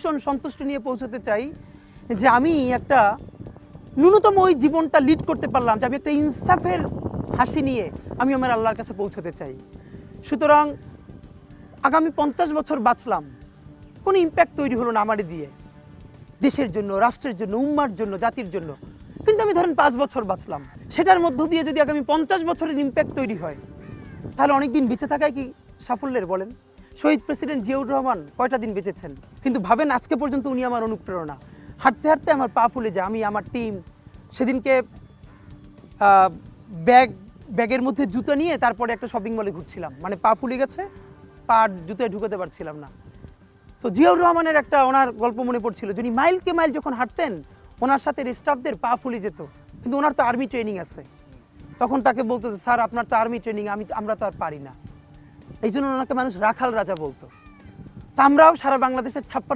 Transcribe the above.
ভীষণ সন্তুষ্টি নিয়ে পৌঁছতে চাই যে আমি একটা ন্যূনতম ওই জীবনটা লিড করতে পারলাম, যে আমি একটা ইনসাফের হাসি নিয়ে আমি আমার আল্লাহর কাছে পৌঁছতে চাই। সুতরাং আগামী 50 বছর বাঁচলাম, কোনো ইম্প্যাক্ট তৈরি হলো না আমারে দিয়ে, দেশের জন্য, রাষ্ট্রের জন্য, উম্মার জন্য, জাতির জন্য। কিন্তু আমি ধরেন 5 বছর বাঁচলাম, সেটার মধ্য দিয়ে যদি আগামী 50 বছরের ইম্প্যাক্ট তৈরি হয়, তাহলে অনেক দিন বেঁচে থাকায় কি সাফল্যের বলেন? শহীদ প্রেসিডেন্ট জিয়াউর রহমান কয়টা দিন বেঁচেছেন, কিন্তু ভাবেন আজকে পর্যন্ত উনি আমার অনুপ্রেরণা। হাঁটতে হাঁটতে আমার পা ফুলে যায়। আমি আমার টিম সেদিনকে ব্যাগের মধ্যে জুতো নিয়ে তারপরে একটা শপিং মলে ঘুরছিলাম, মানে পা ফুলে গেছে, পা জুতোয় ঢুকাতে পারছিলাম না। তো জিয়াউর রহমানের একটা ওনার গল্প মনে পড়ছিল, যিনি মাইলকে মাইল যখন হাঁটতেন ওনার সাথে স্টাফদের পা ফুলে যেত, কিন্তু ওনার তো আর্মি ট্রেনিং আছে। তখন তাকে বলতো যে স্যার আপনার তো আর্মি ট্রেনিং, আমরা তো আর পারি না। এই জন্য ওনাকে মানুষ রাখাল রাজা বলতো। তা আমরাও সারা বাংলাদেশের 56